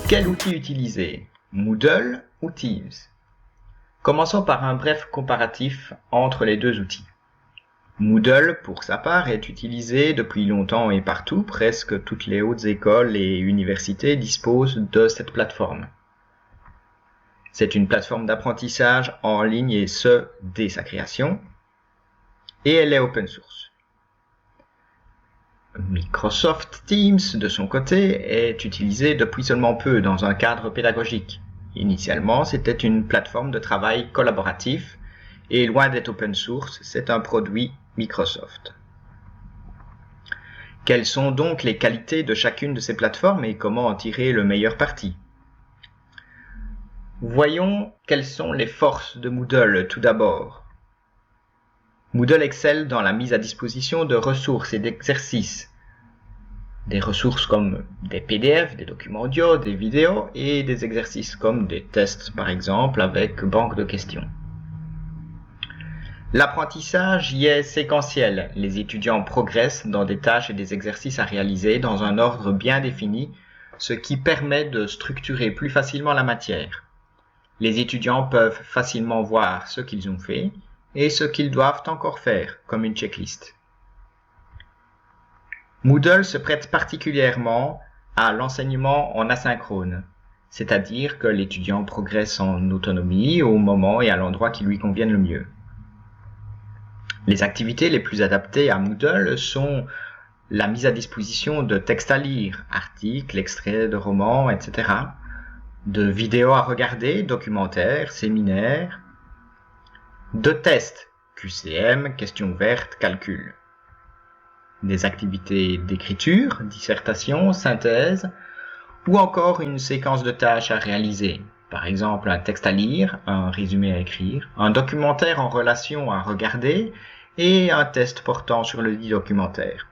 Quel outil utiliser? Moodle ou Teams? Commençons par un bref comparatif entre les deux outils. Moodle, pour sa part, est utilisé depuis longtemps et partout. Presque toutes les hautes écoles et universités disposent de cette plateforme. C'est une plateforme d'apprentissage en ligne et ce, dès sa création. Et elle est open source. Microsoft Teams, de son côté, est utilisé depuis seulement peu dans un cadre pédagogique. Initialement, c'était une plateforme de travail collaboratif et loin d'être open source, c'est un produit Microsoft. Quelles sont donc les qualités de chacune de ces plateformes et comment en tirer le meilleur parti? Voyons quelles sont les forces de Moodle tout d'abord. Moodle excelle dans la mise à disposition de ressources et d'exercices. Des ressources comme des PDF, des documents audio, des vidéos et des exercices comme des tests par exemple avec banque de questions. L'apprentissage y est séquentiel. Les étudiants progressent dans des tâches et des exercices à réaliser dans un ordre bien défini, ce qui permet de structurer plus facilement la matière. Les étudiants peuvent facilement voir ce qu'ils ont fait et ce qu'ils doivent encore faire, comme une checklist. Moodle se prête particulièrement à l'enseignement en asynchrone, c'est-à-dire que l'étudiant progresse en autonomie au moment et à l'endroit qui lui conviennent le mieux. Les activités les plus adaptées à Moodle sont la mise à disposition de textes à lire, articles, extraits de romans, etc., de vidéos à regarder, documentaires, séminaires, de tests, QCM, questions ouvertes, calcul. Des activités d'écriture, dissertation, synthèse, ou encore une séquence de tâches à réaliser. Par exemple, un texte à lire, un résumé à écrire, un documentaire en relation à regarder et un test portant sur le dit documentaire.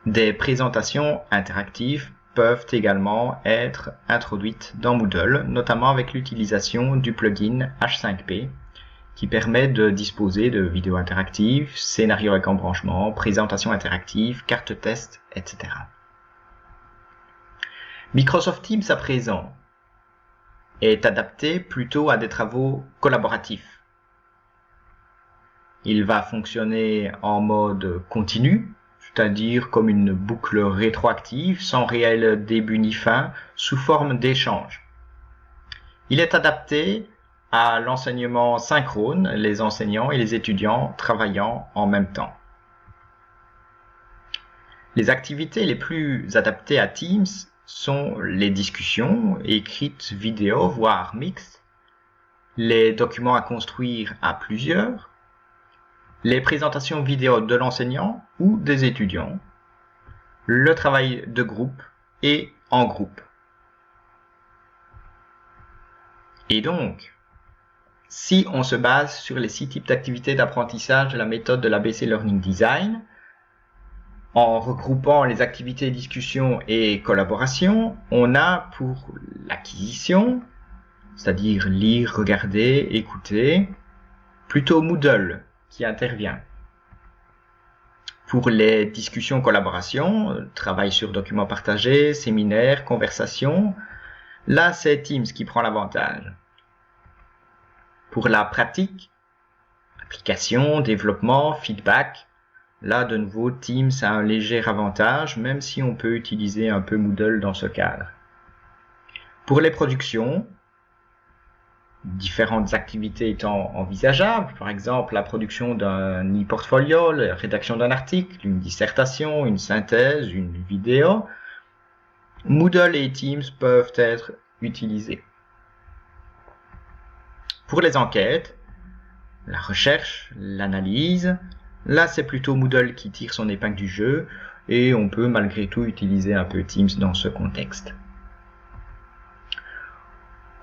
Des présentations interactives peuvent également être introduites dans Moodle, notamment avec l'utilisation du plugin H5P qui permet de disposer de vidéos interactives, scénarios avec embranchement, présentations interactives, cartes test, etc. Microsoft Teams à présent est adapté plutôt à des travaux collaboratifs. Il va fonctionner en mode continu, c'est-à-dire comme une boucle rétroactive sans réel début ni fin, sous forme d'échange. Il est adapté à l'enseignement synchrone, les enseignants et les étudiants travaillant en même temps. Les activités les plus adaptées à Teams sont les discussions, écrites, vidéo, voire mixtes, les documents à construire à plusieurs, les présentations vidéo de l'enseignant ou des étudiants, le travail de groupe et en groupe. Et donc, si on se base sur les 6 types d'activités d'apprentissage de la méthode de l'ABC Learning Design, en regroupant les activités discussion et collaboration, on a pour l'acquisition, c'est-à-dire lire, regarder, écouter, plutôt Moodle qui intervient. Pour les discussions collaboration, travail sur documents partagés, séminaires, conversations, là c'est Teams qui prend l'avantage. Pour la pratique, application, développement, feedback, là de nouveau Teams a un léger avantage, même si on peut utiliser un peu Moodle dans ce cadre. Pour les productions, différentes activités étant envisageables, par exemple la production d'un e-portfolio, la rédaction d'un article, une dissertation, une synthèse, une vidéo, Moodle et Teams peuvent être utilisés. Pour les enquêtes, la recherche, l'analyse, là c'est plutôt Moodle qui tire son épingle du jeu et on peut malgré tout utiliser un peu Teams dans ce contexte.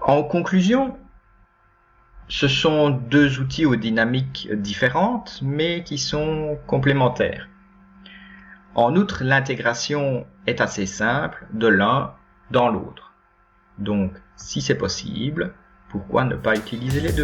En conclusion, ce sont 2 outils aux dynamiques différentes mais qui sont complémentaires. En outre, l'intégration est assez simple de l'un dans l'autre. Donc, si c'est possible, pourquoi ne pas utiliser les 2?